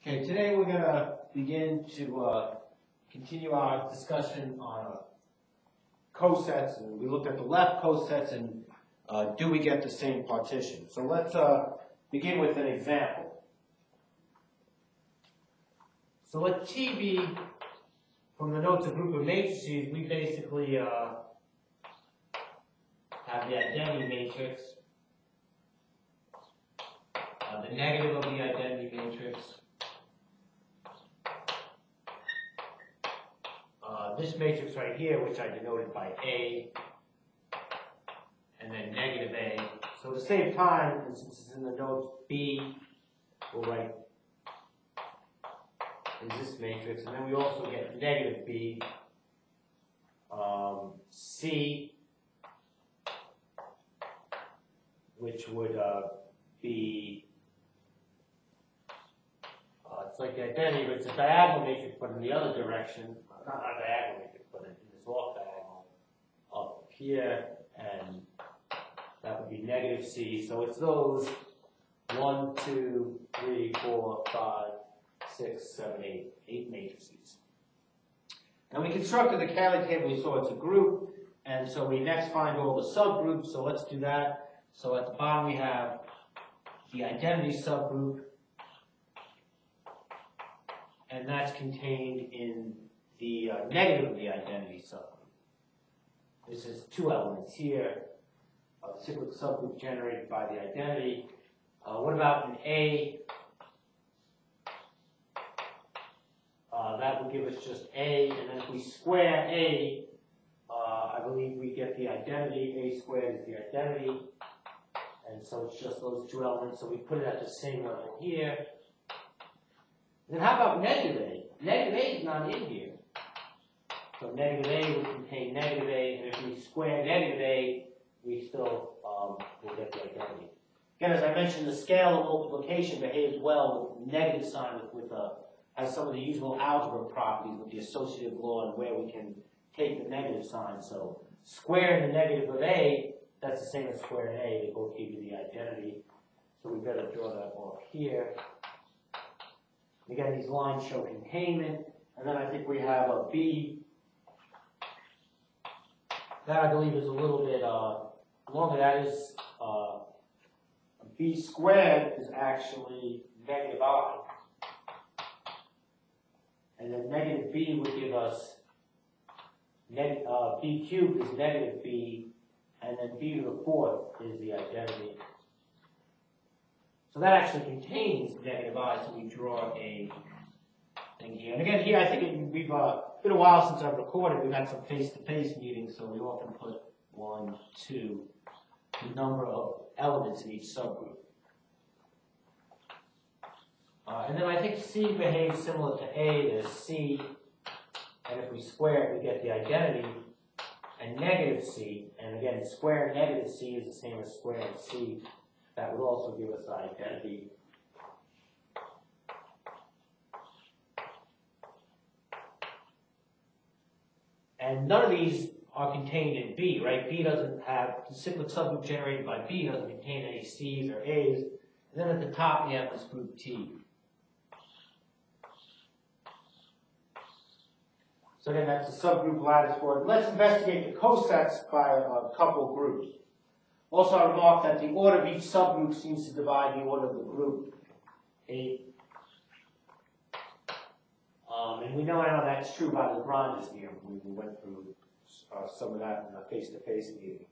Okay, today we're going to begin to continue our discussion on cosets. And we looked at the left cosets and do we get the same partition? So let's begin with an example. So let T be, from the notes, a group of matrices. We basically have the identity matrix, the negative of the identity matrix, this matrix right here, which I denoted by A, and then negative A. So at the same time, and since it's in the notes B, we'll write in this matrix, and then we also get negative B, C, which would be, it's like the identity, but it's a diagonal matrix, but in the other direction. Not a diagonal matrix, but in this off diagonal up here, and that would be negative C. So it's those 1, 2, 3, 4, 5, 6, 7, 8 matrices. And we constructed the Cayley table. We saw it's a group, and so we next find all the subgroups. So let's do that. So at the bottom we have the identity subgroup, and that's contained in the negative of the identity subgroup. This is two elements here, a cyclic subgroup generated by the identity. What about an A? That would give us just A, and then if we square A, I believe we get the identity. A squared is the identity, and so it's just those two elements, so we put it at the same level here. Then how about negative A? Negative A is not in here. So negative A would contain negative A, and if we square negative A, we still will get the identity. Again, as I mentioned, the scale of multiplication behaves well with negative sign, has some of the usual algebra properties with the associative law and where we can take the negative sign. So squaring the negative of A, that's the same as squaring A. They both give you the identity. So we better draw that off here. Again, these lines show containment. And then I think we have a B. That I believe is a little bit longer. That is B squared is actually negative I. And then negative B would give us B cubed is negative B, and then B to the fourth is the identity. So that actually contains negative I, so we draw a thing here. And again, here I think we've been a while since I've recorded. We've had some face-to-face meetings, so we often put 1, 2, the number of elements in each subgroup. And then I think C behaves similar to A. There's C, and if we square it, we get the identity, and negative C. And again, square negative C is the same as squaring C. That would also give us the identity. And none of these are contained in B, right? B doesn't have, the cyclic subgroup generated by B doesn't contain any C's or A's. And then at the top, we have this group T. So again, that's the subgroup lattice for it. Let's investigate the cosets by a couple of groups. Also, I remarked that the order of each subgroup seems to divide the order of the group. 8. And we know now that's true by Lagrange's theorem. We went through some of that in a face-to-face meeting.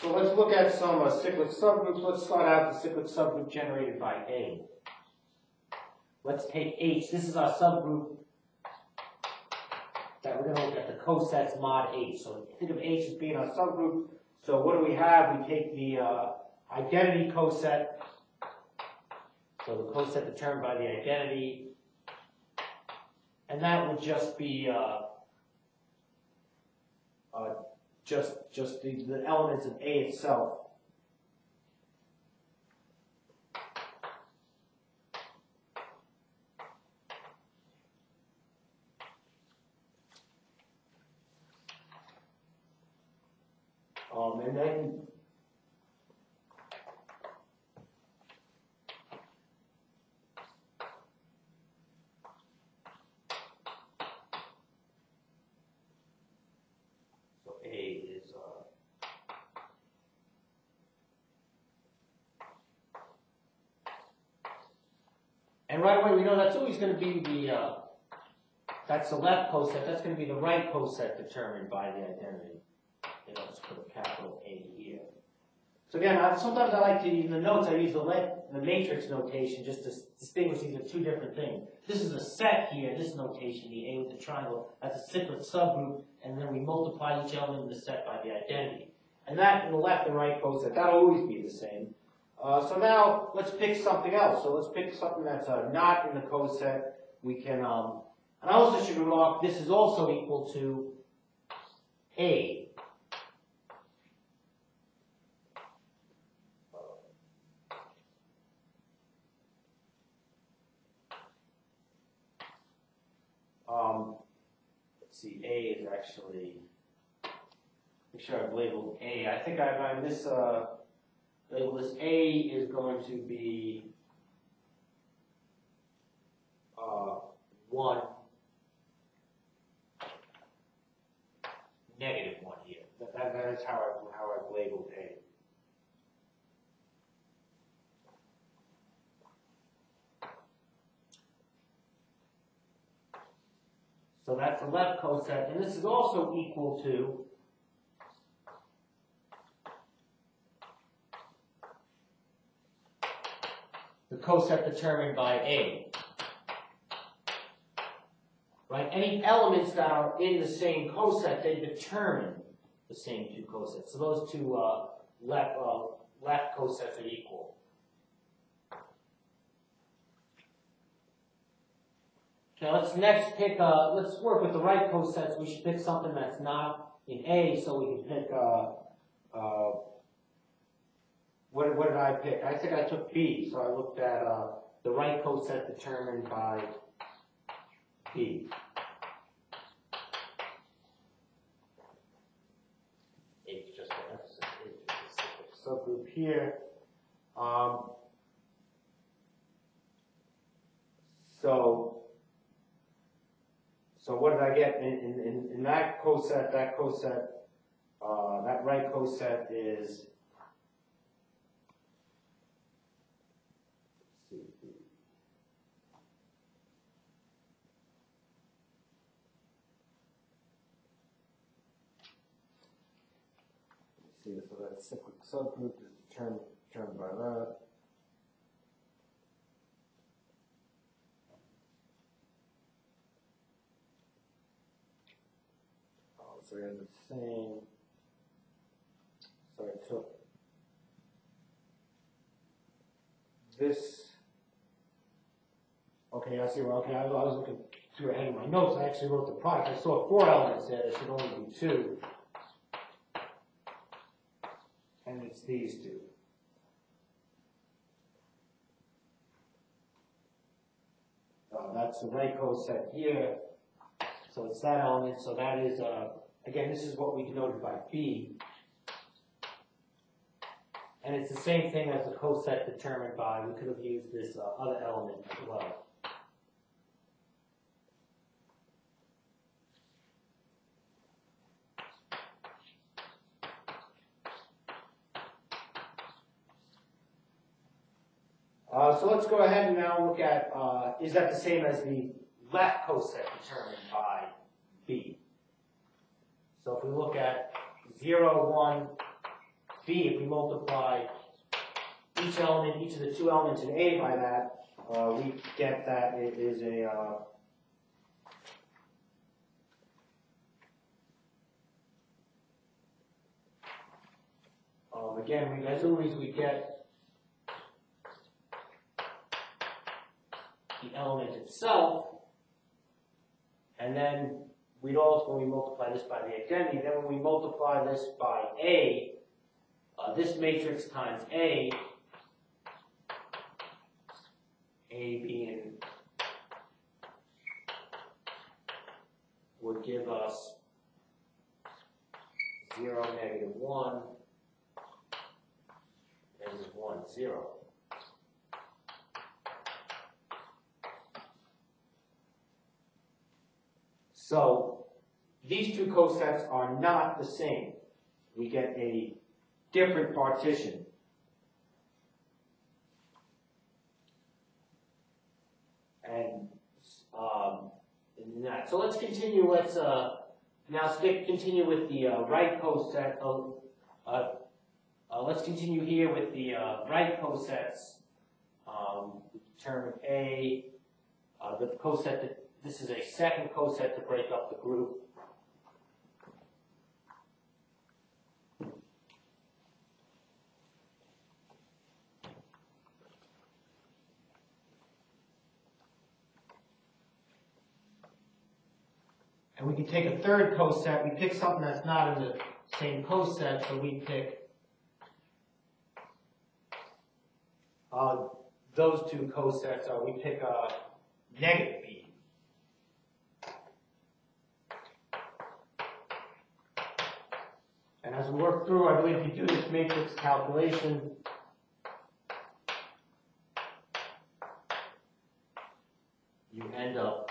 So let's look at some cyclic subgroups. Let's start out the cyclic subgroup generated by A. Let's take H. This is our subgroup that we're going to look at, the cosets mod H. So think of H as being our subgroup. So what do we have? We take the identity coset. So the coset determined by the identity. And that would just be just the elements of A itself. And then right away we know that's always going to be the, that's the left coset, that's going to be the right coset determined by the identity. You know, let's put a capital A here. So again, sometimes I like to, in the notes, I use the matrix notation just to distinguish these are two different things. This is a set here, this notation, the A with the triangle, that's a cyclic subgroup, and then we multiply each element of the set by the identity. And that in the left and right coset, that'll always be the same. So now, let's pick something else. So let's pick something that's not in the coset. We can, and I also should remark, this is also equal to A. Let's see, A is actually, make sure I've labeled A. I think I've label this A is going to be 1, -1 here. That is how I've labeled A. So that's the left coset, and this is also equal to the coset determined by A. Right? Any elements that are in the same coset, they determine the same two cosets. So those two left cosets are equal. Now let's next pick, let's work with the right cosets. We should pick something that's not in A, so we can pick, what did I pick? I think I took B, so I looked at the right coset determined by B. H just for emphasis, H is a specific subgroup here. So what did I get in that coset? That right coset is, let's see, so that cyclic subgroup is determined by that. So we have the same, so I took this, okay, I see, well, okay, I was looking through ahead of my notes, I actually wrote the product, I saw 4 elements there, there should only be 2, and it's these 2. That's the right coset here, so it's that element, so that is, again, this is what we denoted by B. And it's the same thing as the coset determined by, we could have used this other element as well. So let's go ahead and now look at, is that the same as the left coset determined by B? So if we look at 0, 1, B, if we multiply each element, each of the 2 elements in A by that, we get that it is a, again, as always, we get the element itself, and then we'd also, when we multiply this by the identity, then when we multiply this by A, this matrix times A being, would give us 0, -1, and 1, 0. So these 2 cosets are not the same. We get a different partition. and that. So let's continue. Let's now continue with the right coset. Let's continue here with the right cosets. Term A, the coset that this is a second coset to break up the group. And we can take a third coset. We pick something that's not in the same coset, so we pick those two cosets. We pick negative B. And as we work through, I believe if you do this matrix calculation, you end up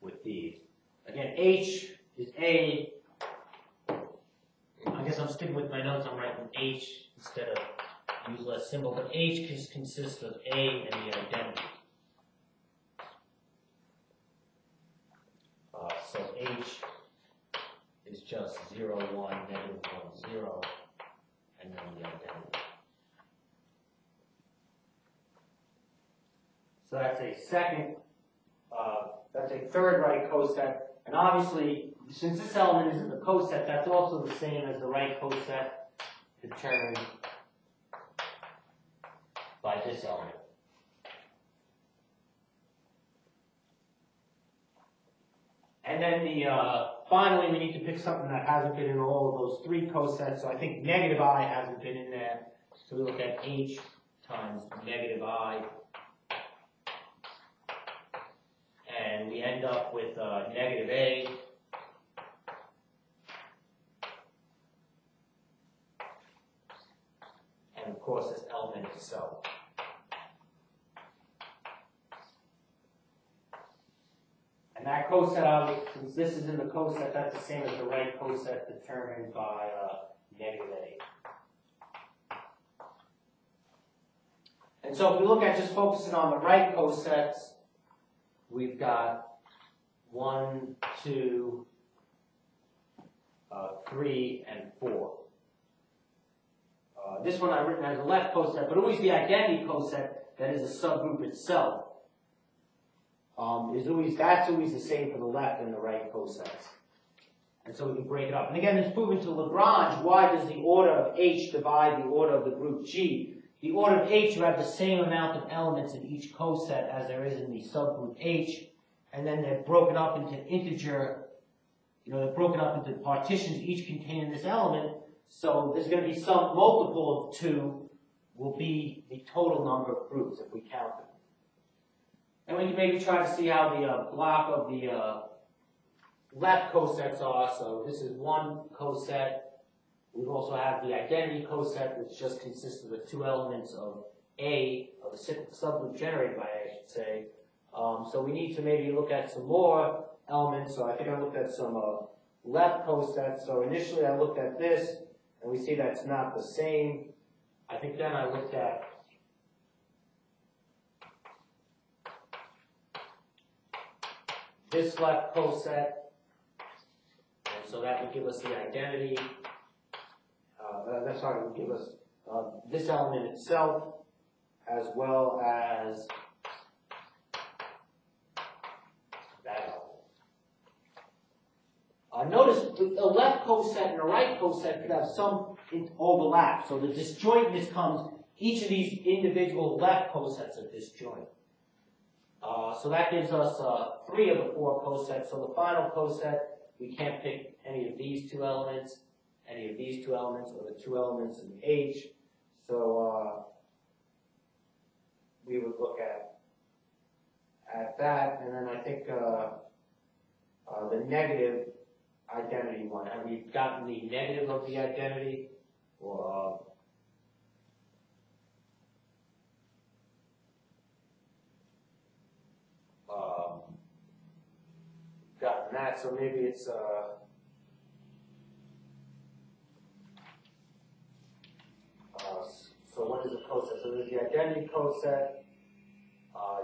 with these. Again, H is A. I guess I'm sticking with my notes. I'm writing H instead of use less symbol. But H consists of A and the identity. So H is just 0, 1, negative 1, 0, and then the identity. So that's a second, that's a third right coset. And obviously, since this element is in the coset, that's also the same as the right coset determined by this element. And then finally, we need to pick something that hasn't been in all of those three cosets. So I think negative I hasn't been in there. So we look at H times negative I. And we end up with negative A. And of course, this element itself. And that coset, since this is in the coset, that's the same as the right coset determined by negative A. And so if we look at just focusing on the right cosets, we've got 1, 2, 3, and 4. This one I've written as a left coset, but always the identity coset that is a subgroup itself that's always the same for the left and the right cosets. And so we can break it up. And again, it's proven to Lagrange. Why does the order of H divide the order of the group G? The order of H, you have the same amount of elements in each coset as there is in the subgroup H, and then they're broken up into integer, they're broken up into partitions, each containing this element. So there's going to be some multiple of 2 will be the total number of groups if we count them. And we can maybe try to see how the block of the left cosets are. So this is one coset. We also have the identity coset, which just consists of the 2 elements of A, of the subgroup generated by A, I should say. So we need to maybe look at some more elements. So I think I looked at some left cosets. So initially I looked at this, and we see that's not the same. I think then I looked at this left coset, and so that would give us the identity. It would give us this element itself, as well as that element. Notice the left coset and the right coset could have some overlap. So the disjointness comes, each of these individual left cosets are disjoint. So that gives us 3 of the 4 cosets. So the final coset, we can't pick any of these 2 elements, any of these 2 elements, or the 2 elements in H. So we would look at that, and then I think the negative identity one. Have we gotten the negative of the identity? Or gotten that, so maybe it's so what is a coset? So there's the identity coset.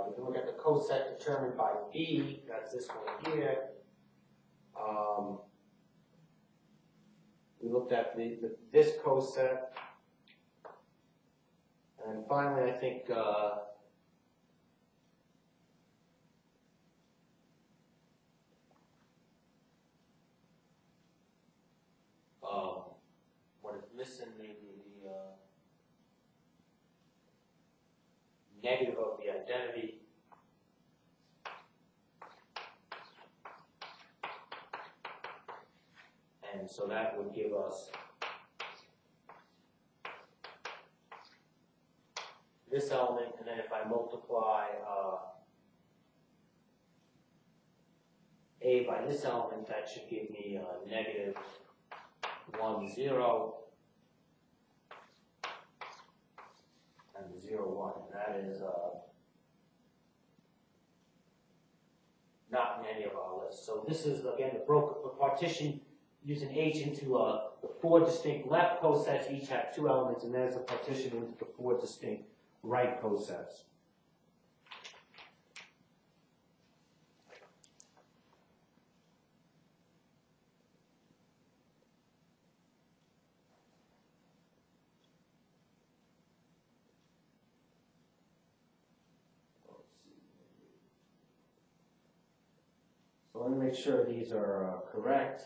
You can look at the coset determined by B, that's this one here. We looked at this coset. And finally, I think what is missing, maybe the negative of the identity. And so that would give us this element, and then if I multiply A by this element, that should give me negative 1, 0, and 0, 1. And that is not in any of our lists. So this is, again, the partition using H into the 4 distinct left cosets. Each have 2 elements, and there's a partition into the 4 distinct right cosets. So let me make sure these are correct.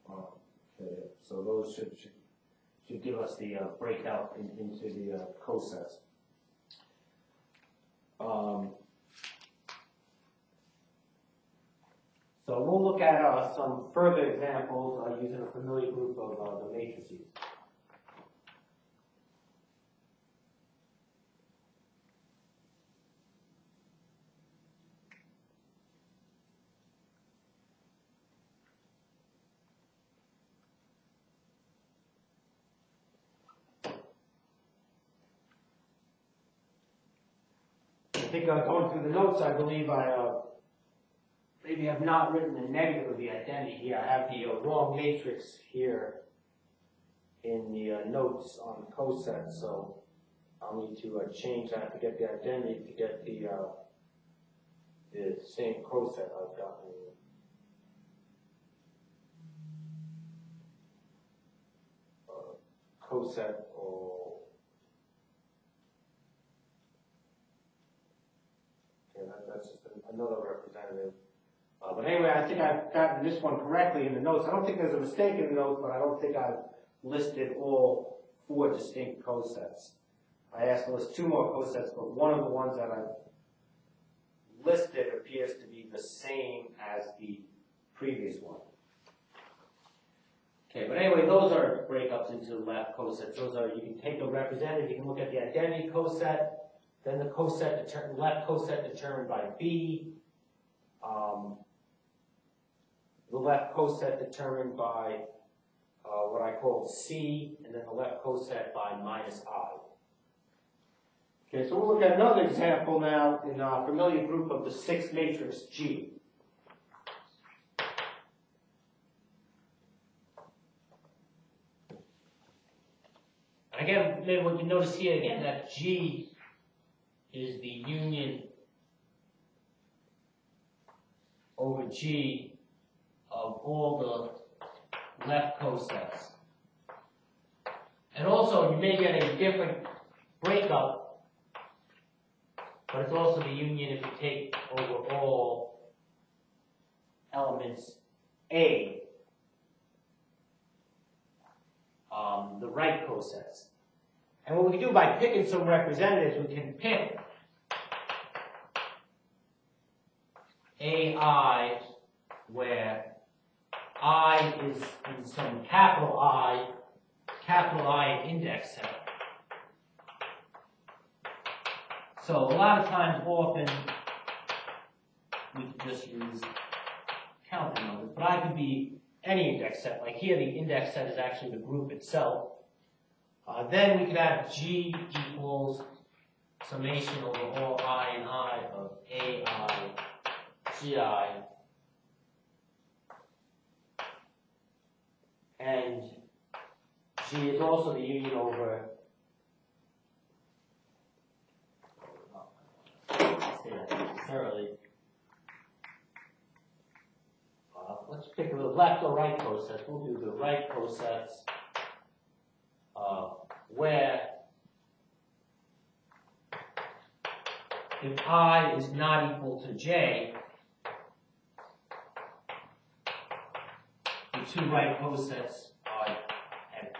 Okay, so those should give us the breakout into the cosets. So we'll look at some further examples using a familiar group of the matrices. I think going through the notes, I believe I maybe have not written the negative of the identity here. I have the wrong matrix here in the notes on the coset, so I'll need to change that to get the identity to get the same coset I've gotten. Coset or that's just another representative. But anyway, I think I've gotten this one correctly in the notes. I don't think there's a mistake in the notes, but I don't think I've listed all 4 distinct cosets. I asked to list 2 more cosets, but one of the ones that I've listed appears to be the same as the previous one. Okay, but anyway, those are breakups into the left cosets. Those are, you can take a representative, you can look at the identity coset, then the coset left coset determined by B, the left coset determined by what I call C, and then the left coset by minus I. Okay, so we'll look at another example now in our familiar group of the 6 matrix G. Again, maybe what you notice here again that G is the union over G of all the left cosets. And also, you may get a different breakup, but it's also the union if you take over all elements A, the right cosets. And what we can do by picking some representatives, we can pick AI, where I is in some capital I index set. So a lot of times, often, we can just use counting numbers, but I could be any index set. Like here, the index set is actually the group itself. Then we could have G equals summation over all I and I of AI, GI, and G is also the union over, let's pick the left or right cosets. We'll do the right cosets, where if I is not equal to J, the two right cosets are empty.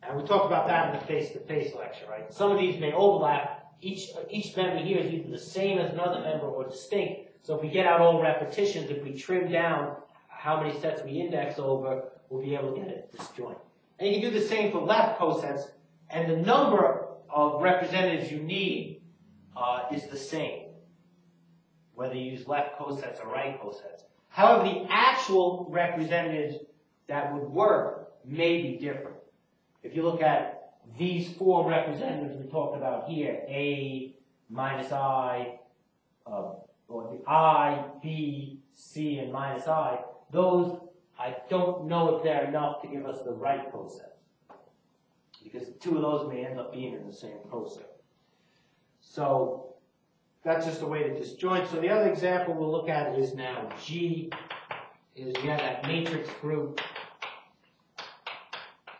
And we talked about that in the face-to-face lecture, right? Some of these may overlap. Each member here is either the same as another member or distinct. So if we get out all repetitions, if we trim down how many sets we index over, we'll be able to get it disjoint. And you can do the same for left cosets, and the number of representatives you need is the same, whether you use left cosets or right cosets. However, the actual representatives that would work may be different. If you look at these four representatives we talked about here, A minus I, or the I, B, C, and minus I, those I don't know if they're enough to give us the right coset, because two of those may end up being in the same coset. So that's just a way to disjoint. So the other example we'll look at is now G is you have that matrix group,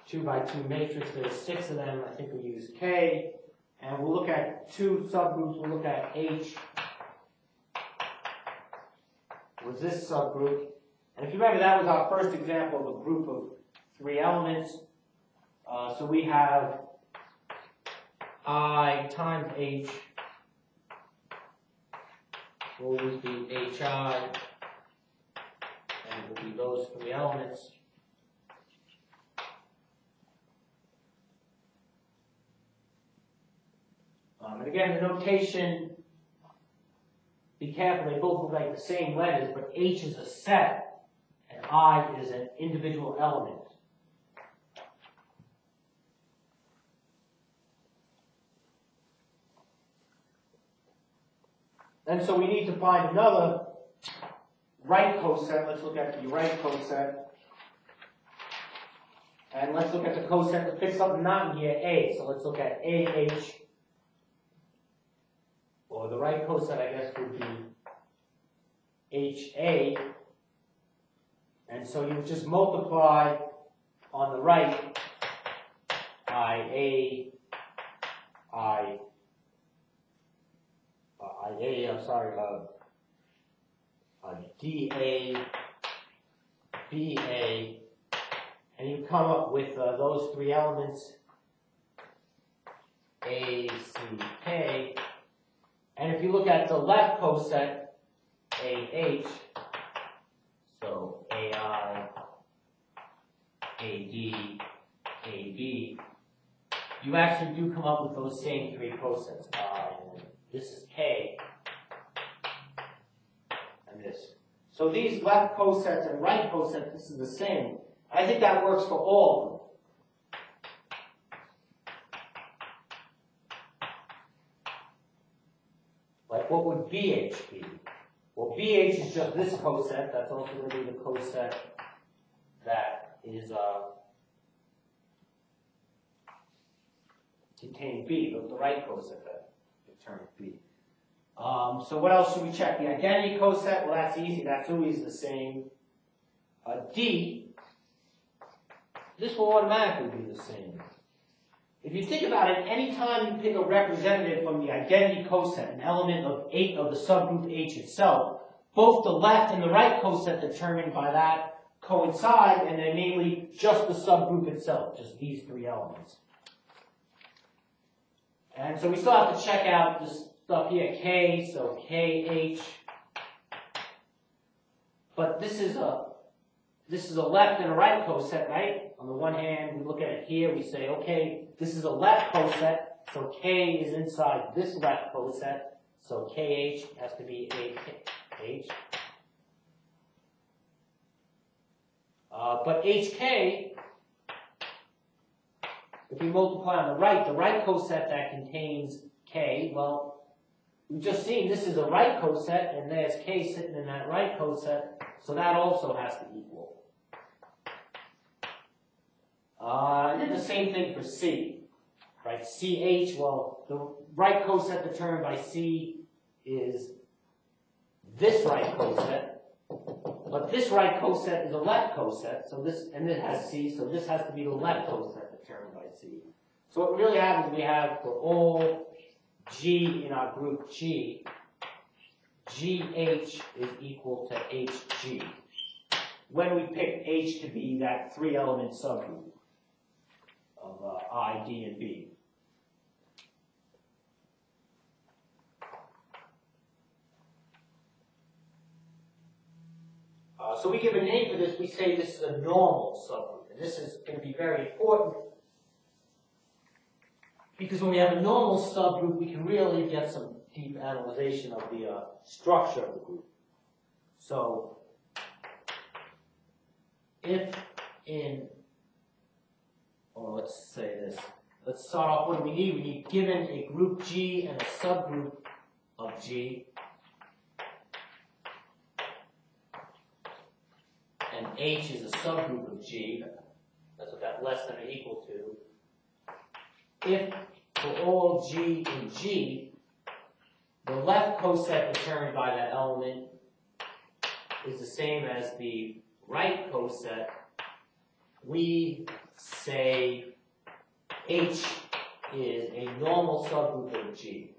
2 by 2 matrix. There's 6 of them. I think we use K. And we'll look at two subgroups. We'll look at H was this subgroup. And if you remember, that was our first example of a group of 3 elements. So we have I times H will always be HI, and it will be those 3 elements. And again, the notation, be careful, they both look like the same letters, but H is a set, and I is an individual element. And so we need to find another right coset. Let's look at the right coset. And let's look at the coset to pick something not in here, A. So let's look at AH. Or the right coset, I guess, would be HA. And so you would just multiply on the right IA, DA, BA, and you come up with those 3 elements, A, C, K. And if you look at the left coset, AH, so AI, AD, AB, you actually do come up with those same 3 cosets. This is K, and this. So these left cosets and right cosets, this is the same. I think that works for all of them. Like, what would BH be? Well, BH is just this coset. That's also going to be the coset that is contain B, the right coset that determines B. So what else should we check? The identity coset, well, that's easy. That's always the same. D, this will automatically be the same. If you think about it, anytime you pick a representative from the identity coset, an element of the subgroup H itself, both the left and the right coset determined by that coincide, and they're mainly just the subgroup itself, just these 3 elements. And so we still have to check out this stuff here, K, so KH. But this is a left and a right coset, right? On the one hand, we look at it here, we say, okay, this is a left coset, so K is inside this left coset, so KH has to be AH. But HK, if we multiply on the right coset that contains K, well, we've just seen this is a right coset, and there's K sitting in that right coset, so that also has to equal. I did the same thing for C, right? CH, well, the right coset determined by C is this right coset, but this right coset is a left coset, so this, and it has C, so this has to be the left coset determined by C. So what really happens, we have for all G in our group G, GH is equal to HG. When we pick H to be that three-element subgroup of I, D, and B. So we give a name for this, we say this is a normal subgroup. And this is going to be very important because when we have a normal subgroup, we can really get some deep analyzation of the structure of the group. So if in, or let's say this, let's start off, what do we need? We need given a group G and a subgroup of G, and H is a subgroup of G, that's what that less than or equal to. If for all G in G, the left coset determined by that element is the same as the right coset, we say H is a normal subgroup of G.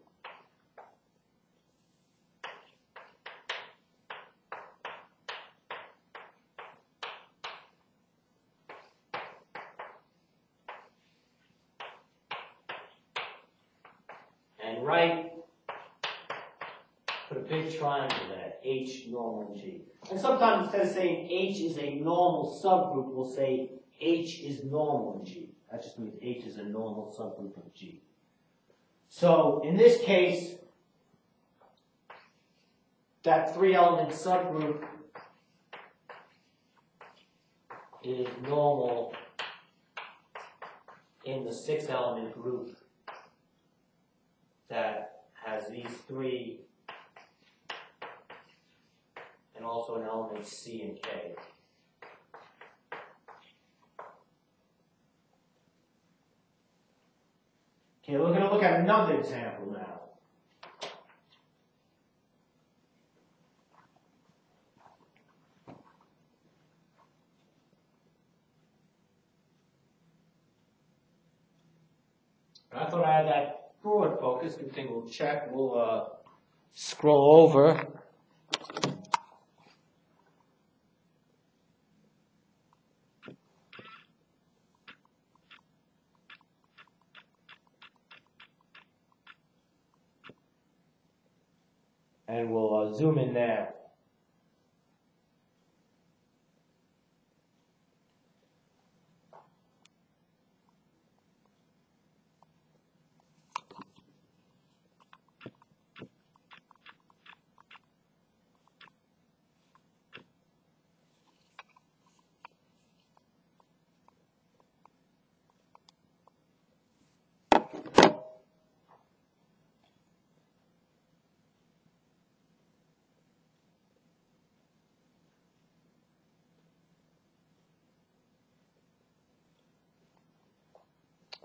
And right, put a big triangle there, H normal G. And sometimes instead of saying H is a normal subgroup, we'll say H is normal G. That just means H is a normal subgroup of G. So in this case, that three-element subgroup is normal in the six-element group that has these three and also an element C and K. Okay, we're going to look at another example now. I thought I had that forward focus. Good thing we'll check. We'll scroll over. And we'll zoom in there.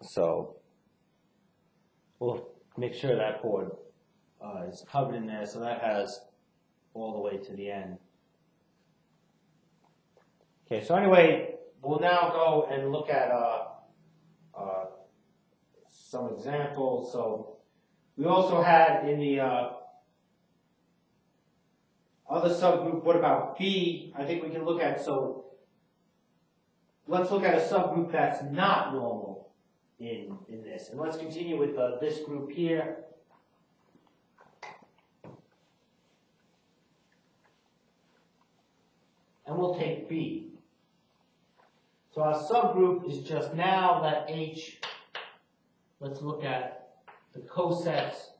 So we'll make sure that board is covered in there, so that has all the way to the end. Okay, so anyway, we'll now go and look at some examples. So we also had in the other subgroup, what about B? I think we can look at, so let's look at a subgroup that's not normal in this. And let's continue with this group here. And we'll take B. So our subgroup is just now that H. Let's look at the cosets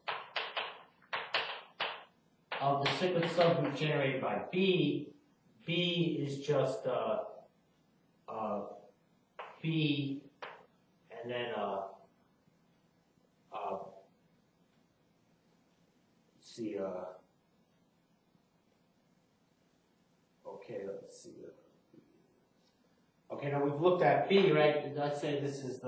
of the cyclic subgroup generated by B. B is just B, and then see, okay, let's see. Okay, Okay, now we've looked at B, right? Let's say this is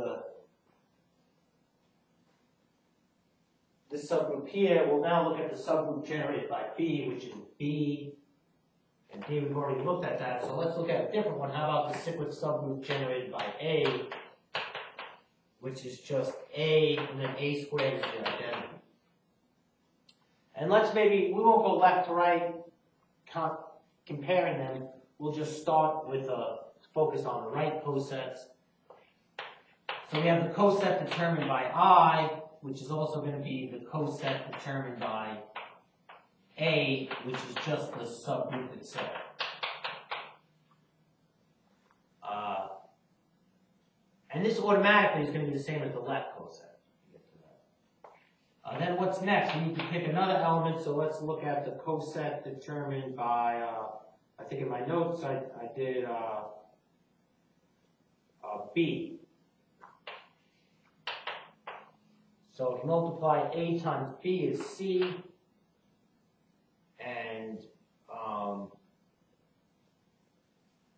this subgroup here. We'll now look at the subgroup generated by B, which is B and D. We've already looked at that, so let's look at a different one. How about the cyclic subgroup generated by A, which is just A, and then A squared is the identity. And let's we won't go left to right comparing them. We'll just start with focus on the right cosets. So we have the coset determined by I, which is also going to be the coset determined by A, which is just the subgroup itself. And this automatically is going to be the same as the left coset. Then what's next? We need to pick another element, so let's look at the coset determined by, I think in my notes I did B. So if you multiply A times B is C, and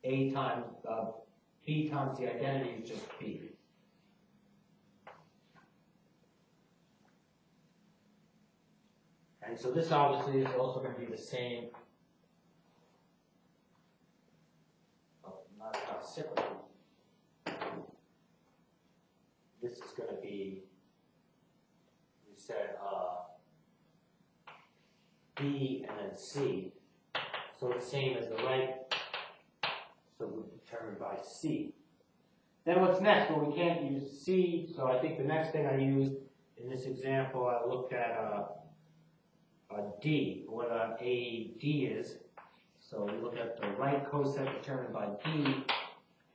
A times B times the identity is just B. And so this obviously is also going to be the same. Not cyclical. This is going to be, we said, B and then C. So it's the same as the right, so we're determined by C. Then what's next? Well, we can't use C, so I think the next thing I used in this example, I looked at D, what a D is. So we look at the right coset determined by D,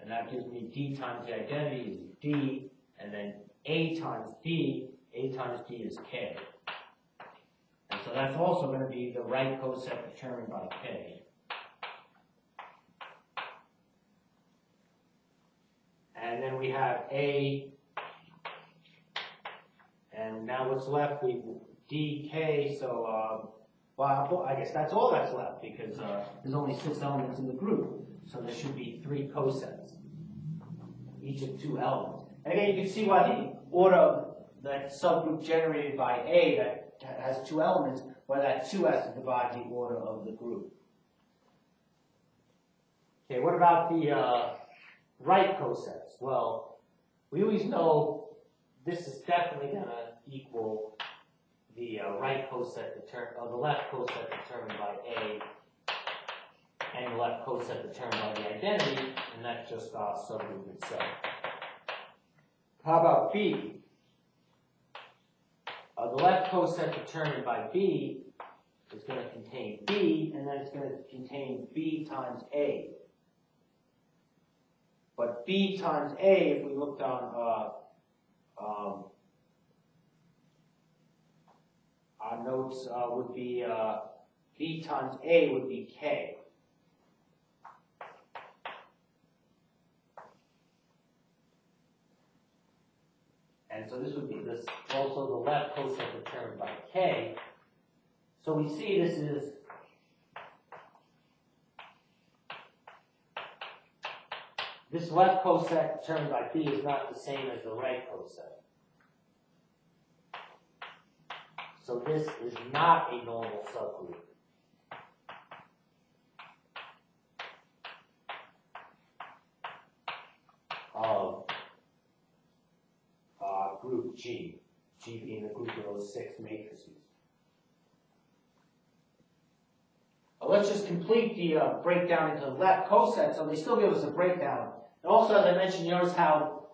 and that gives me D times the identity is D, and then A times D is K. And so that's also going to be the right coset determined by K. And then we have A, and now what's left? DK, so, well, I guess that's all that's left because there's only 6 elements in the group. So there should be 3 cosets, each of 2 elements. And again, you can see why the order of that subgroup generated by A that has 2 elements, why that 2 has to divide the order of the group. Okay, what about the right cosets? Well, we always know this is definitely going to equal the right coset the left coset determined by A, and the left coset determined by the identity, and that's just our subgroup itself. How about B? The left coset determined by B is going to contain B, and then it's going to contain B times A. But B times A, if we looked on our notes, would be B times A would be K. And so this would be this also the left coset determined by K. So we see this is this left coset determined by B is not the same as the right coset. So this is not a normal subgroup. Of group G, G being the group of those 6 matrices. Let's just complete the breakdown into the left coset, so they still give us a breakdown. And also, as I mentioned, you notice how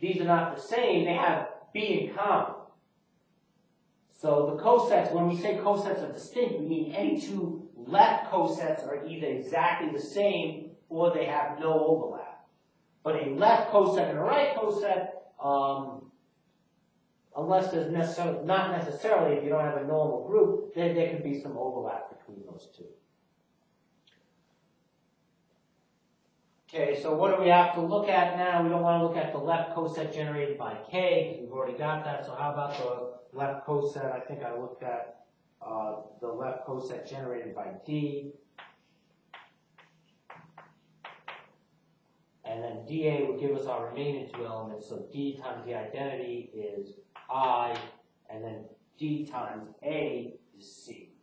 these are not the same, they have B in common. So the cosets, when we say cosets are distinct, we mean any 2 left cosets are either exactly the same or they have no overlap. But a left coset and a right coset, unless there's not necessarily, if you don't have a normal group, then there could be some overlap between those 2. Okay, so what do we have to look at now? We don't want to look at the left coset generated by K, because we've already got that. So how about the left coset? I think I looked at the left coset generated by D. and then dA will give us our remaining two elements, so D times the identity is I, and then D times A is C.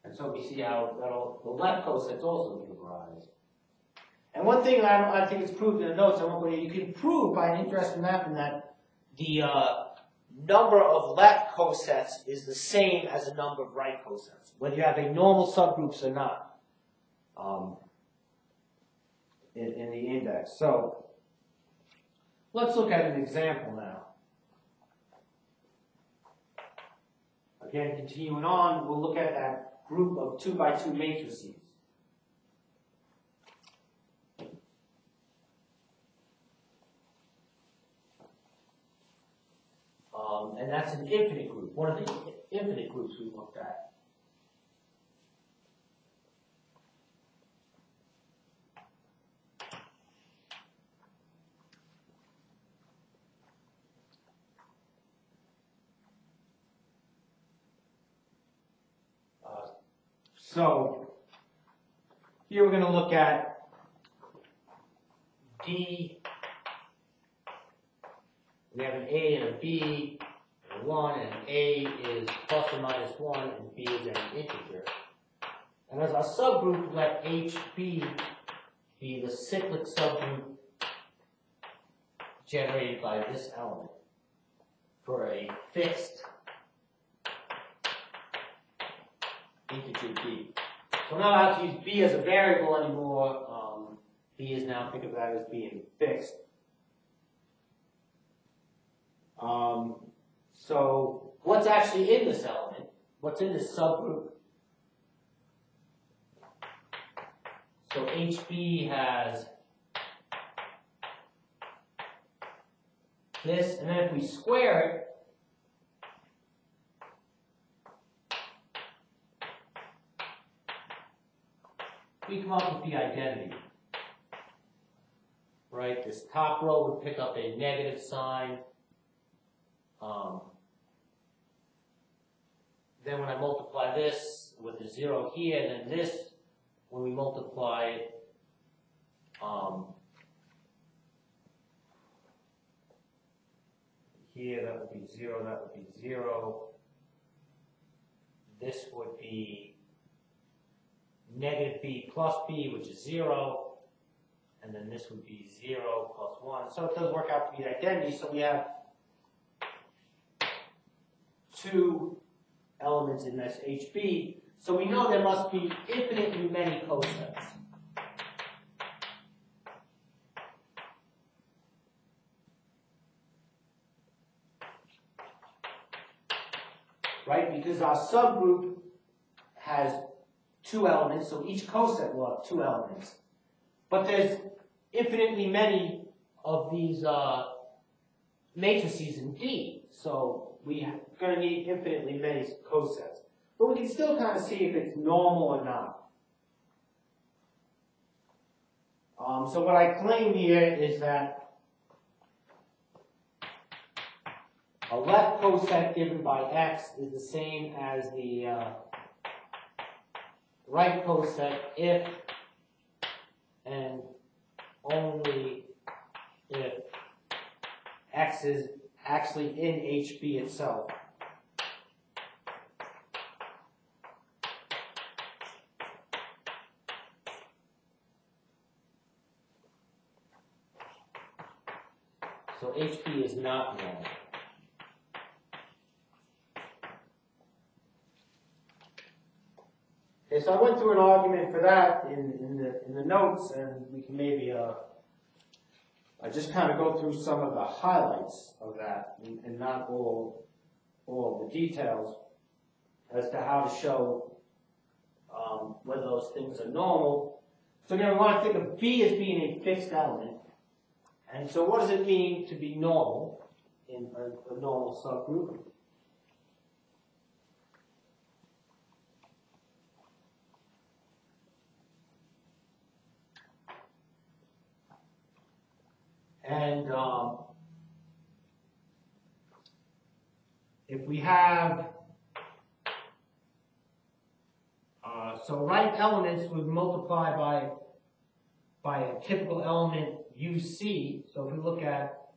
And so we see how the left coset's also give rise. And one thing I think is proved in the notes, you can prove by an interesting map that the number of left cosets is the same as the number of right cosets, whether you have a normal subgroups or not in the index. So let's look at an example now. Again, continuing on, we'll look at that group of 2 by 2 matrices. And that's an infinite group, one of the infinite groups we looked at. So here we're going to look at D. We have an A and a B, and a 1, and A is plus or minus 1, and B is an integer. And as our subgroup, let HB be the cyclic subgroup generated by this element for a fixed integer B. So I'm not allowed to use B as a variable anymore. B is now, think of that as being fixed. So what's actually in this element? What's in this subgroup? So HB has this, and then if we square it, we come up with the identity. Right? This top row would pick up a negative sign. Then when I multiply this with the 0 here, then this, when we multiply it, here that would be 0, that would be 0. This would be negative B plus B, which is 0. And then this would be 0 plus 1. So it does work out to be identity. So we have 2 elements in this HB. So we know there must be infinitely many cosets. Right? Because our subgroup has 2 elements, so each coset will have 2 elements. But there's infinitely many of these matrices in D, so we're going to need infinitely many cosets. But we can still kind of see if it's normal or not. So what I claim here is that a left coset given by X is the same as the right coset if and only if X is actually in HB itself. So HB is not normal. Okay, so I went through an argument for that in the notes, and we can maybe I just kind of go through some of the highlights of that, and not all of the details as to how to show whether those things are normal. So again, we want to think of B as being a fixed element. And so what does it mean to be normal in a normal subgroup? And if we have, so right elements would multiply by by a typical element UC. So if we look at,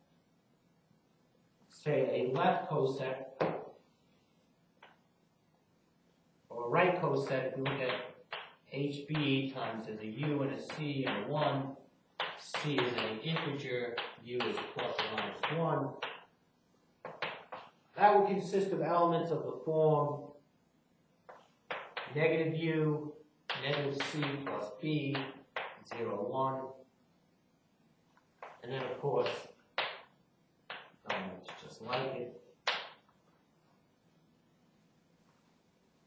say, a left coset or a right coset, if we look at HB times as a U and a C and a 1, C is an integer, U is plus or minus 1. That will consist of elements of the form negative U, negative C plus B, 0, 1. And then, of course, elements just like it.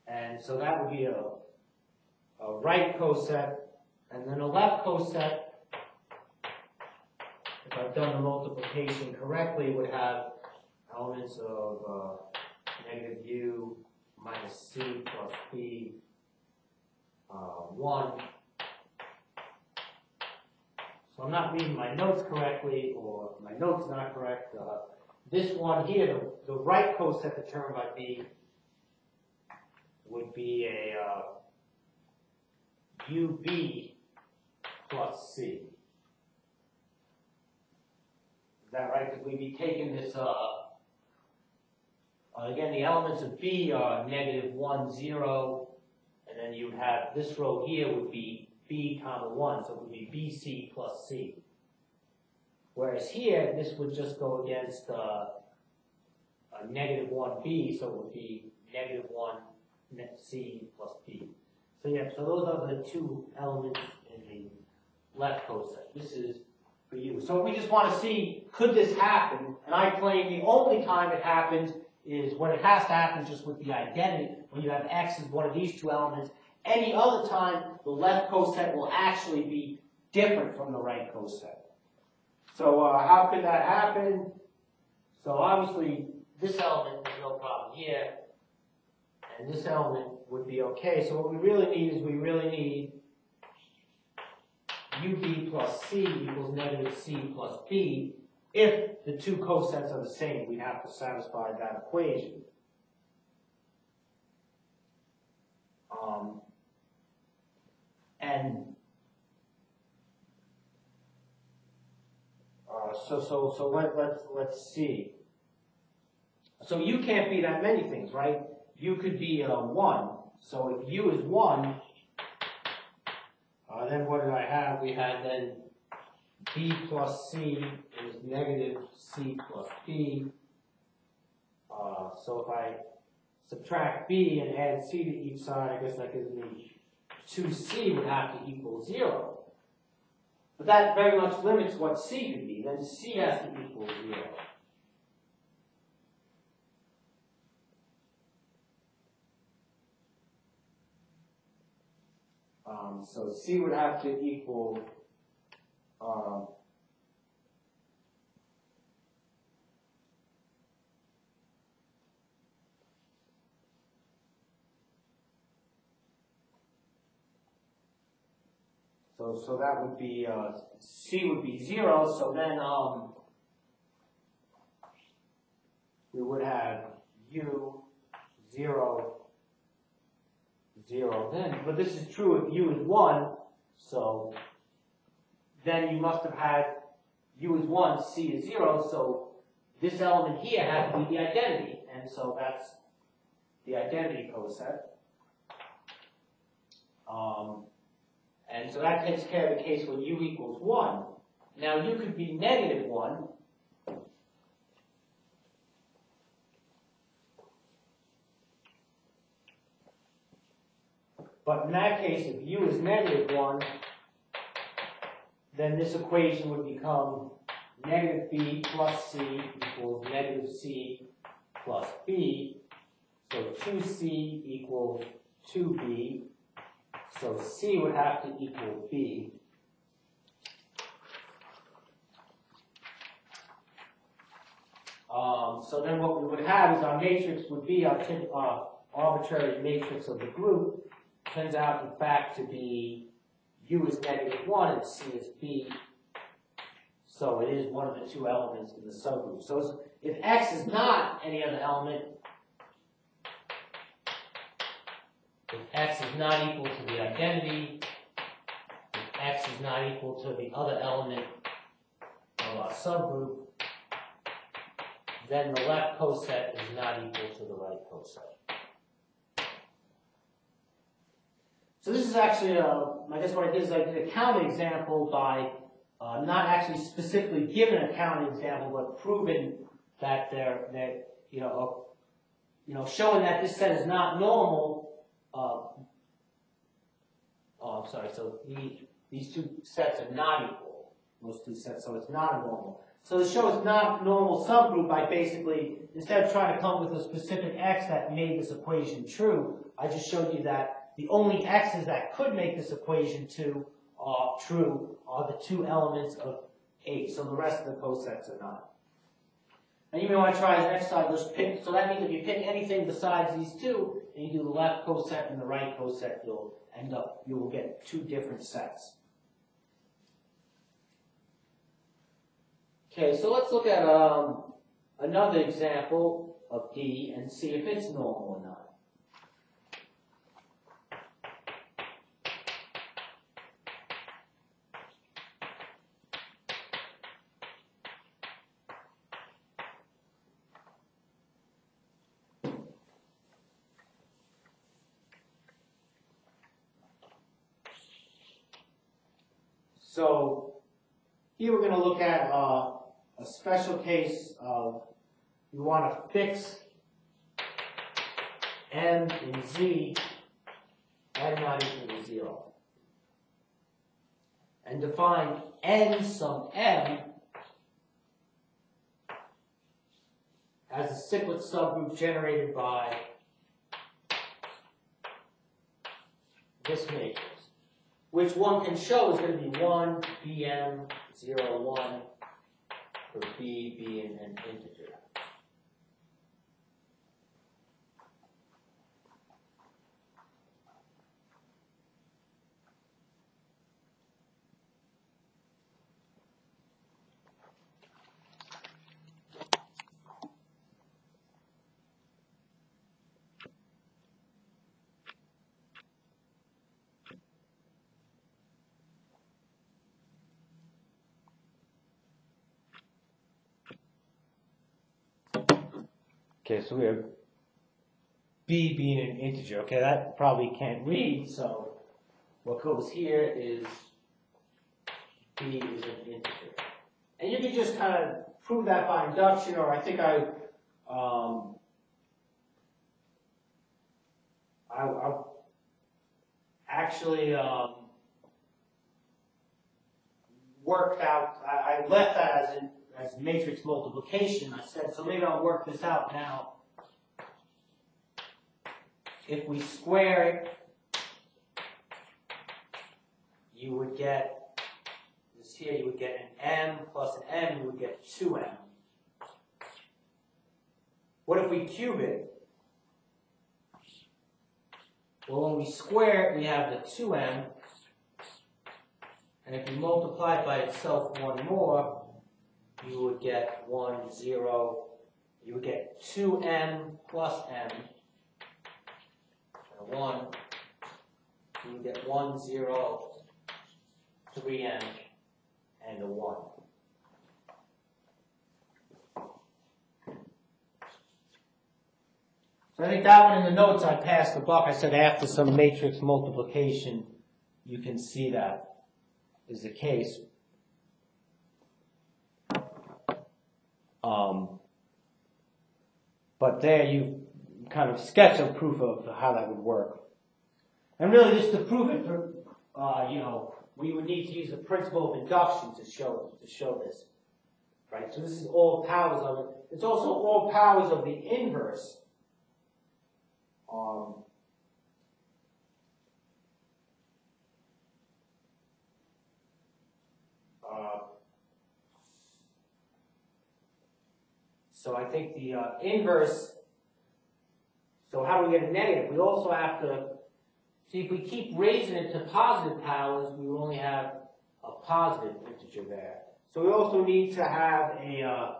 And so that would be a right coset, and then a left coset, if I've done the multiplication correctly, would have elements of negative U minus C plus B, 1. So I'm not reading my notes correctly, or my notes not correct. This one here, the right coset determined by B, would be a UB plus C. Is that right? Because we'd be taking this, again, the elements of B are negative 1, 0, and then you have this row here would be B comma 1, so it would be BC plus C. Whereas here, this would just go against a negative 1B, so it would be negative 1 C plus B. So yeah, so those are the two elements in the left coset. This is for you. So we just want to see, could this happen? And I claim the only time it happens is when it has to happen just with the identity, when you have X as one of these two elements. Any other time, the left coset will actually be different from the right coset. So how could that happen? So obviously, this element is no problem here, and this element would be okay. So what we really need is we really need UB plus C equals negative C plus B. If the two cosets are the same, we have to satisfy that equation. So let's see. So U can't be that many things, right? U could be 1. So if U is 1, then what did I have? We had then B plus C is negative C plus B. So if I subtract B and add C to each side, I guess that gives me 2C would have to equal 0. But that very much limits what C could be. Then C has to equal 0. So C would have to equal so that would be C would be 0. So then we would have U 0, 0 then. But this is true if U is 1. So then you must have had U is 1, C is 0. So this element here has to be the identity, and so that's the identity coset. And so that takes care of the case when U equals 1. Now U could be negative 1. But in that case, if U is negative 1, then this equation would become negative B plus C equals negative C plus B. So 2C equals 2B. So C would have to equal B. So then what we would have is our matrix would be our arbitrary matrix of the group. Turns out, in fact, to be U is negative 1 and C is B. So it is one of the two elements in the subgroup. So if X is not any other element, if X is not equal to the identity, if x is not equal to the other element of our subgroup, then the left coset is not equal to the right coset. So this is actually, I guess what I did is I did a counting example by not actually specifically giving a counting example, but proving that showing that this set is not normal. I'm sorry. So these two sets are not equal. Those two sets, so it's not a normal. So to show it's not a normal subgroup, I basically, instead of trying to come up with a specific x that made this equation true, I just showed you that the only x's that could make this equation true are the two elements of A. So the rest of the cosets are not. And you may want to try as an exercise, just pick, so that means if you pick anything besides these two, and you do the left coset and the right coset, you will get two different sets. Okay, so let's look at another example of D and see if it's normal or not. So here we're going to look at a special case of you want to fix m in Z n not equal to 0. And define n sub m as a cyclic subgroup generated by this matrix, which one can show is going to be 1, Bm, 0, 1, for B being an integer. Okay, so we have B being an integer. Okay, that probably can't read, so what goes here is B is an integer. And you can just kind of prove that by induction, or I think I actually worked out, I left that as matrix multiplication. I said, so maybe I'll work this out now. If we square it, you would get this here, you would get an m plus an m, you would get 2m. What if we cube it? Well, when we square it, we have the 2m, and if you multiply it by itself one more, you would get 1, 0, you would get 2m plus m, and 1, you would get 1, 0, 3m, and a 1. So I think that one in the notes I passed the buck. I said after some matrix multiplication, you can see that is the case. But there you kind of sketch a proof of how that would work. And really just to prove it for, we would need to use the principle of induction to show this. Right? So this is all powers of it. It's also all powers of the inverse. So I think the inverse, so how do we get a negative? We also have to, see if we keep raising it to positive powers, we will only have a positive integer there. So we also need to have a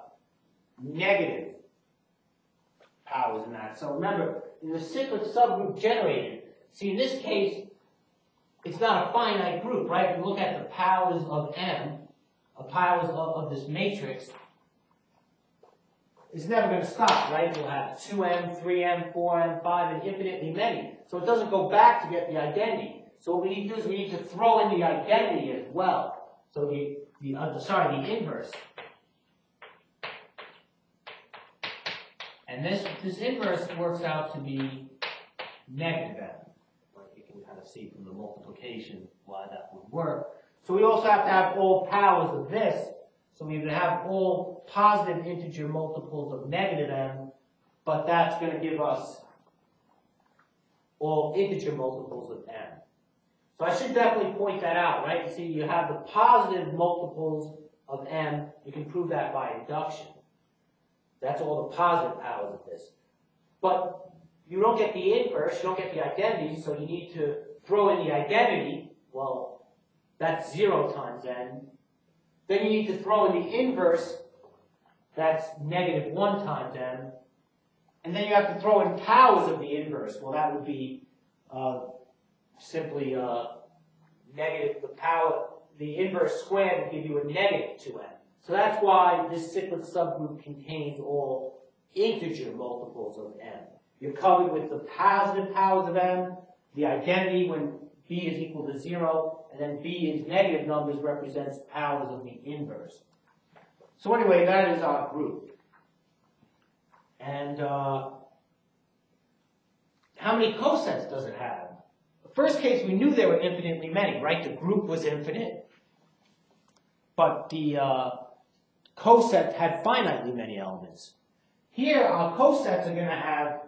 negative powers in that. So remember, in the cyclic subgroup generated, see in this case, it's not a finite group, right? If you look at the powers of M, powers of this matrix, it's never going to stop, right? We'll have 2M, 3M, 4M, 5, and infinitely many. So it doesn't go back to get the identity. So what we need to do is we need to throw in the identity as well. So the inverse. And this inverse works out to be negative M. Like you can kind of see from the multiplication why that would work. So we also have to have all powers of this. So we would have all positive integer multiples of negative M, but that's going to give us all integer multiples of M. So I should definitely point that out, right? You see, you have the positive multiples of M. You can prove that by induction. That's all the positive powers of this. But you don't get the inverse, you don't get the identity, so you need to throw in the identity. Well, that's 0 times N. Then you need to throw in the inverse, that's negative 1 times M. And then you have to throw in powers of the inverse. Well, that would be simply negative, the inverse squared would give you a negative 2M. So that's why this cyclic subgroup contains all integer multiples of M. You're covered with the positive powers of M, the identity when B is equal to 0, and then B is negative numbers represents powers of the inverse. So anyway, that is our group. And how many cosets does it have? The first case, we knew there were infinitely many, right? The group was infinite. But the coset had finitely many elements. Here, our cosets are going to have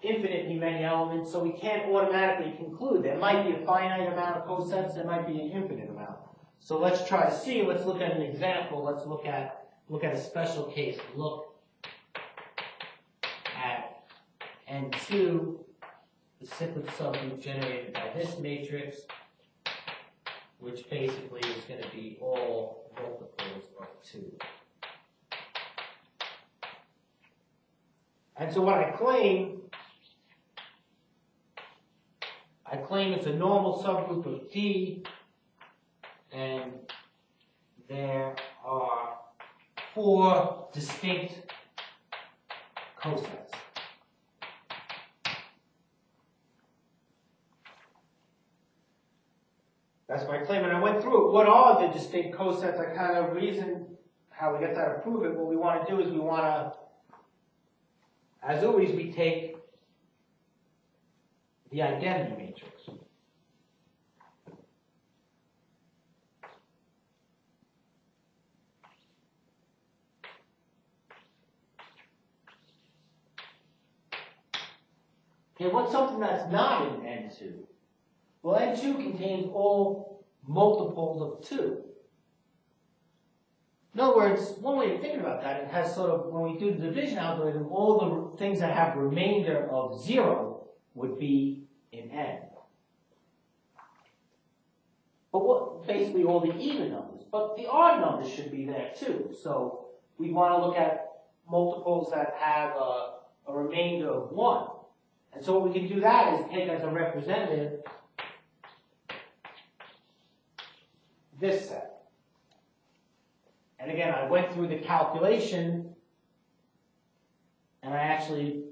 infinitely many elements, so we can't automatically conclude. There might be a finite amount of cosets, there might be an infinite amount. So let's try to see, let's look at an example, let's look at a special case. Look at N2, the cyclic subgroup generated by this matrix, which basically is going to be all multiples of 2. And so what I claim it's a normal subgroup of D, and there are 4 distinct cosets. That's my claim, and I went through it. What are the distinct cosets? I kind of reasoned how we get that to prove it. What we want to do is we want to, as always, we take the identity matrix. Okay, what's something that's not in N2? Well, N2 contains all multiples of 2. In other words, one way of thinking about that, it has sort of, when we do the division algorithm, all the things that have remainder of 0 would be in N. But basically all the even numbers. But the odd numbers should be there too. So we want to look at multiples that have a remainder of 1. And so what we can do that is take as a representative this set. And again, I went through the calculation and I actually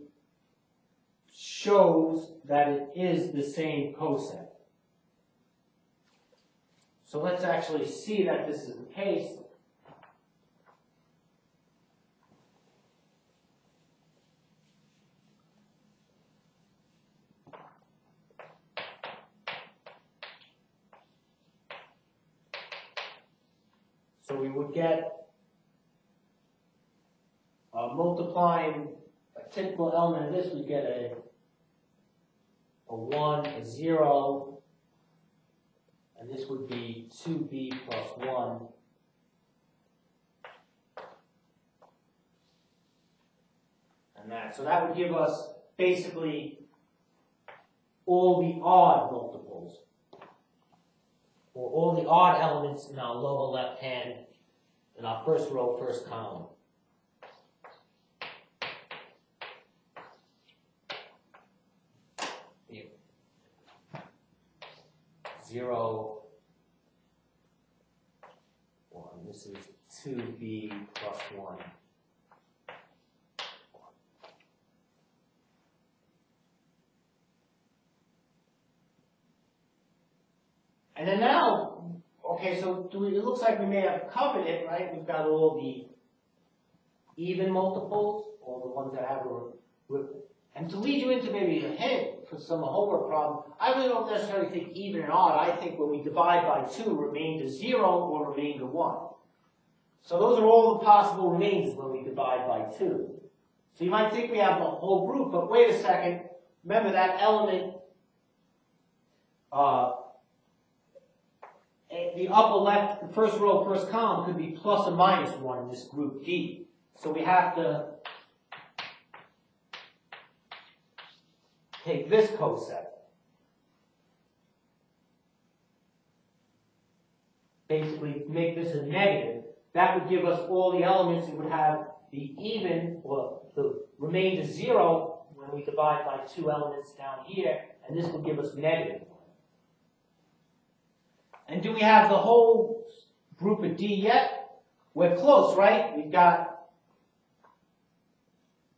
shows that it is the same coset. So let's actually see that this is the case. So we would get multiplying a typical element of this, we get a 1, a 0, and this would be 2b plus 1. And that. So that would give us basically all the odd multiples, or all the odd elements in our lower left hand, in our first row, first column. 0, 1. This is 2b plus 1. And then now, okay, so it looks like we may have covered it, right? We've got all the even multiples, all the ones that have a, and to lead you into maybe a hint for some homework problem, I really don't necessarily think even and odd. I think when we divide by 2, remainder 0 or remainder 1. So those are all the possible remainders when we divide by 2. So you might think we have the whole group, but wait a second. Remember that element, the upper left, the first row, first column could be plus or minus 1 in this group D. So we have to take this coset. Basically make this a negative. That would give us all the elements. It would have the even, or the remainder 0 when we divide by 2 elements down here, and this would give us negative 1. And do we have the whole group of D yet? We're close, right? We've got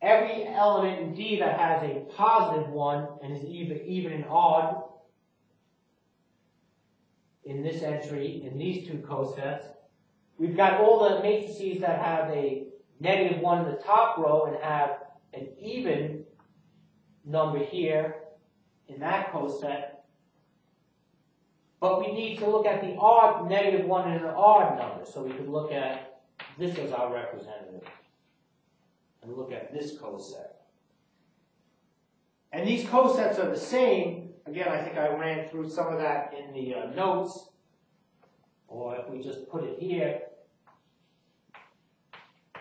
every element in D that has a positive 1 and is even and odd in this entry, in these two cosets. We've got all the matrices that have a negative 1 in the top row and have an even number here in that coset. But we need to look at the odd, negative 1 and an odd number. So we could look at this as our representative. And look at this coset. And these cosets are the same. Again, I think I ran through some of that in the notes. Or if we just put it here,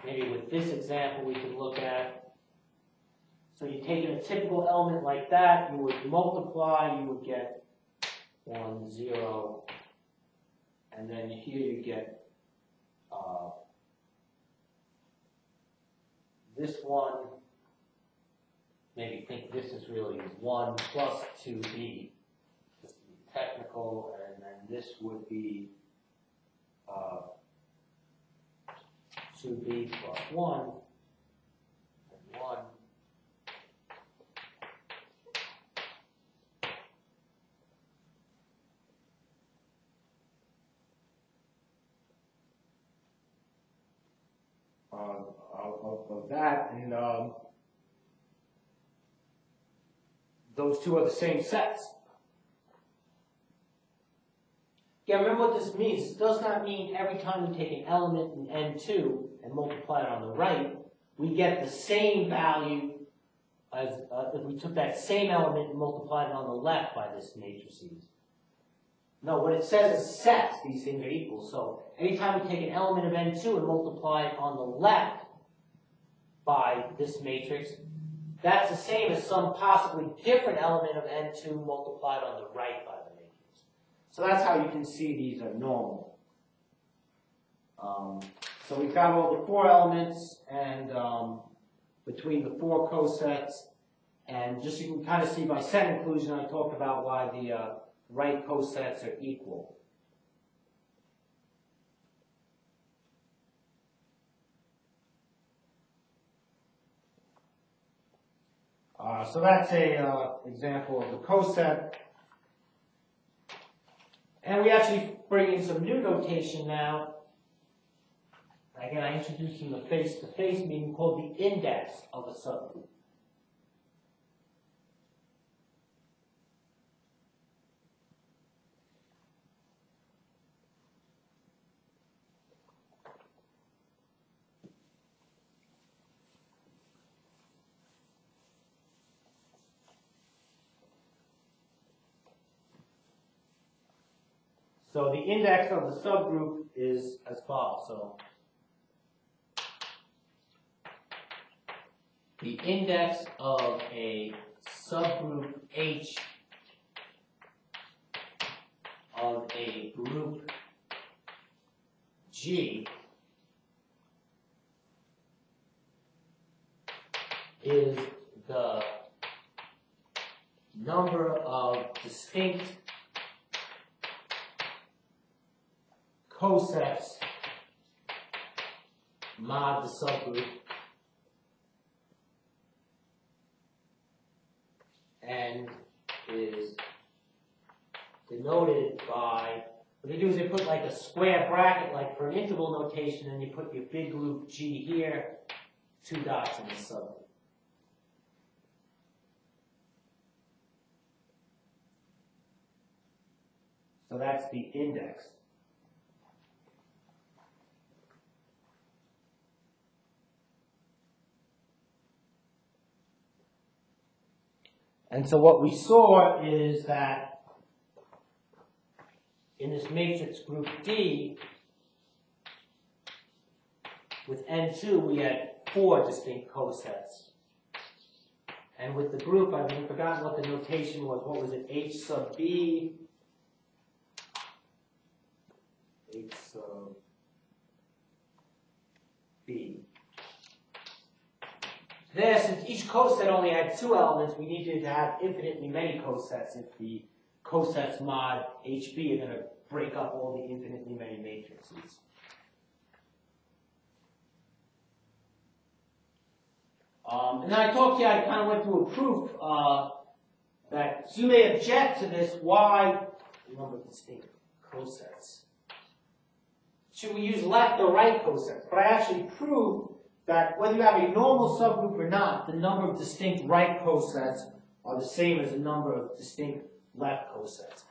maybe with this example we could look at. So you're taking a typical element like that, you would multiply, you would get 1, 0, and then here you get this one. Maybe think this is really 1 plus 2b, just to be technical, and then this would be 2b plus 1, and 1. Of that, and those two are the same sets. Yeah, remember what this means. It does not mean every time we take an element in N2 and multiply it on the right, we get the same value as if we took that same element and multiplied it on the left by this matrices. No, what it says is sets, these things are equal. So anytime we take an element of N2 and multiply it on the left by this matrix, that's the same as some possibly different element of N2 multiplied on the right by the matrix. So that's how you can see these are normal. So we've got all the 4 elements and between the 4 cosets, and just you can kind of see by set inclusion, I talked about why the right cosets are equal. So that's a example of the coset. And we actually bring in some new notation now. Again, I introduced in the face-to-face meeting called the index of a subgroup. So the index of the subgroup is as follows. So the index of a subgroup H of a group G is the number of distinct cosets mod the subgroup, and is denoted by, what they do is they put like a square bracket, like for an interval notation, and you put your big loop G here, 2 dots in the subgroup. So that's the index. And so what we saw is that in this matrix group D, with N2, we had 4 distinct cosets. And with the group, I've forgotten what the notation was. What was it? H sub B. H sub B. There, since each coset only had 2 elements, we needed to have infinitely many cosets if the cosets mod HB are going to break up all the infinitely many matrices. And then I talked to you, I kind of went through a proof that, so you may object to this, why, remember distinct cosets. Should we use left or right cosets? But I actually proved that whether you have a normal subgroup or not, the number of distinct right cosets are the same as the number of distinct left cosets.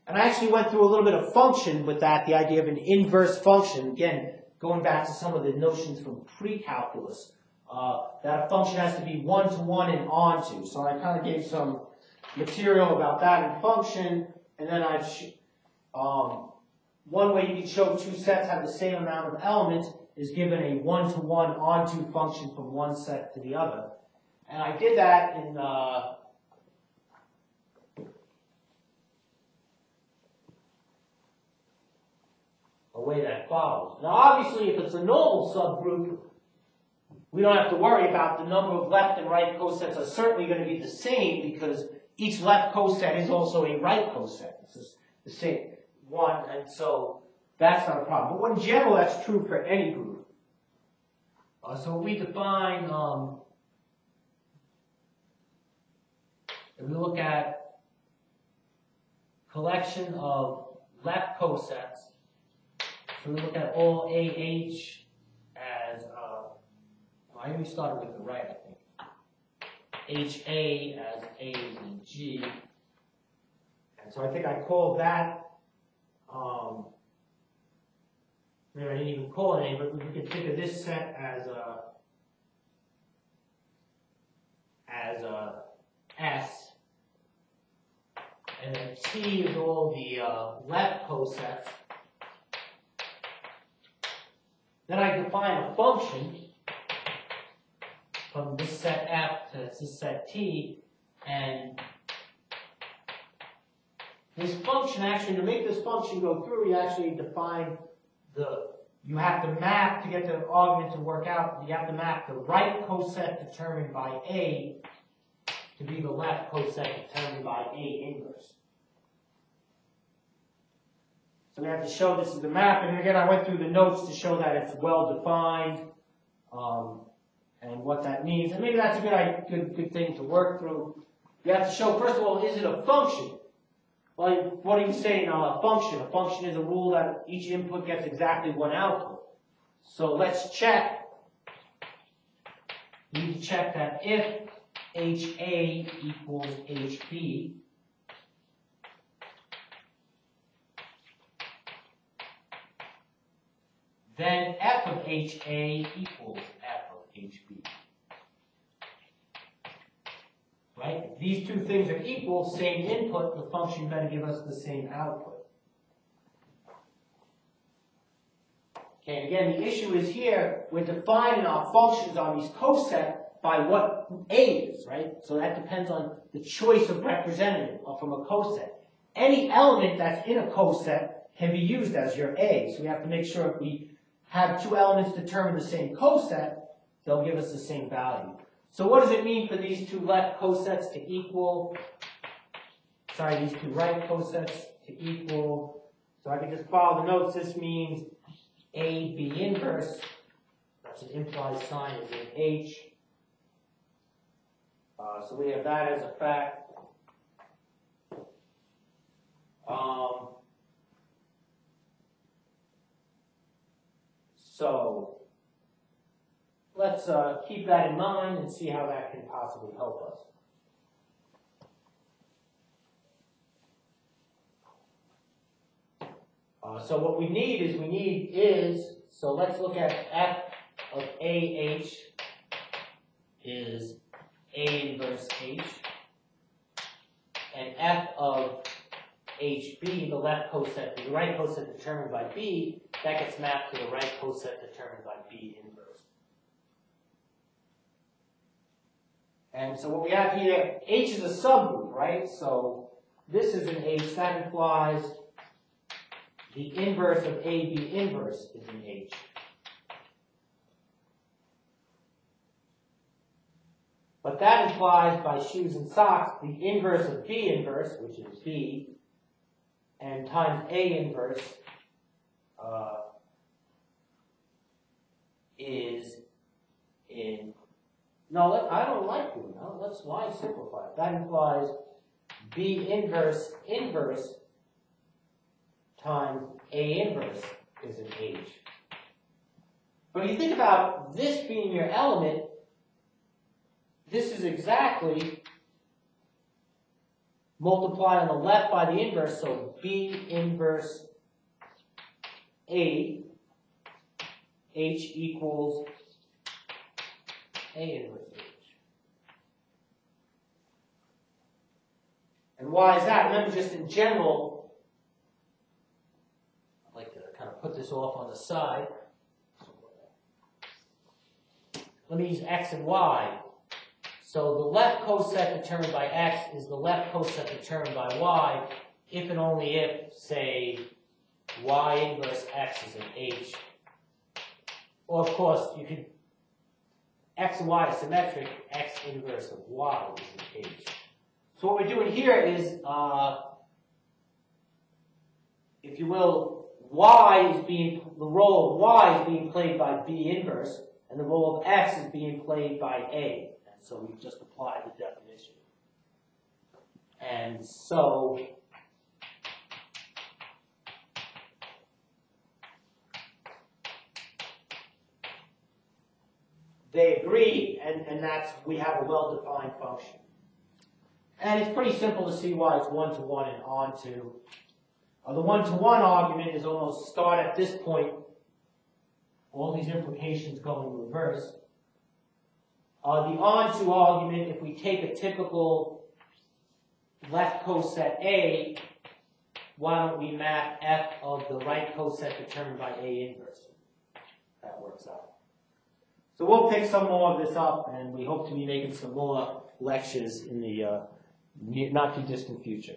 And I actually went through a little bit of function with that, the idea of an inverse function. Again, going back to some of the notions from pre-calculus, that a function has to be one-to-one and onto. So I kind of gave some material about that in function, and then one way you can show 2 sets have the same amount of elements is given a one-to-one onto function from one set to the other. And I did that in a way that follows. Now obviously if it's a normal subgroup, we don't have to worry about the number of left and right cosets are certainly going to be the same because each left coset is also a right coset. It's the same one, and so that's not a problem. But in general, that's true for any group. So we define, if we look at collection of left cosets, so we look at all AH as, I only started with the right, I think. HA as A and G. And so I think I called that, maybe I didn't even call it A, but we can think of this set as S. And then T is all the left cosets. Then I define a function from this set F to this set T, and this function actually, to make this function go through, you actually define you have to map, to get the argument to work out, you have to map the right coset determined by A to be the left coset determined by A inverse. So we have to show this is the map, and again I went through the notes to show that it's well defined, and what that means. And maybe that's a good thing to work through. You have to show, first of all, is it a function? Well, what are you saying on a function? A function is a rule that each input gets exactly one output. So let's check. We need to check that if HA equals HB, then f of HA equals f of HB. Right? If these two things are equal, same input, the function better give us the same output. Okay, again, the issue is here, we're defining our functions on these coset by what A is, right? So that depends on the choice of representative from a coset. Any element that's in a coset can be used as your A. So we have to make sure if we have 2 elements determine the same coset, they'll give us the same value. So what does it mean for these 2 left cosets to equal, these 2 right cosets to equal? So I can just follow the notes. This means A, B inverse. That's an implied sign is in H. So we have that as a fact. So let's keep that in mind and see how that can possibly help us. So what we need is, so let's look at F of AH is A inverse H, and F of HB, the left coset, the right coset determined by B, that gets mapped to the right coset determined by B inverse. And so what we have here, H is a subgroup, right? So this is an H, that implies the inverse of AB inverse is an H. But that implies, by shoes and socks, the inverse of B inverse, which is B, and times A inverse is in, no, I don't like doing that. Let's why simplify it. That implies B inverse inverse times A inverse is an H. But if you think about this being your element, this is exactly multiply on the left by the inverse, so B inverse A, H equals A inverse H. And why is that? Remember, just in general, I'd like to kind of put this off on the side. Let me use X and Y. So the left coset determined by X is the left coset determined by Y, if and only if, say, Y inverse X is an H. Or of course, you could, X and Y is symmetric, X inverse of Y is an H. So what we're doing here is, if you will, the role of Y is being played by B inverse, and the role of X is being played by A. So we've just applied the definition. And so they agree, and that's, we have a well-defined function. And it's pretty simple to see why it's one-to-one and onto. The one-to-one argument is almost start at this point, all these implications go in reverse. The onto argument, if we take a typical left coset A, why don't we map F of the right coset determined by A inverse? That works out. So we'll pick some more of this up, and we hope to be making some more lectures in the not too distant future.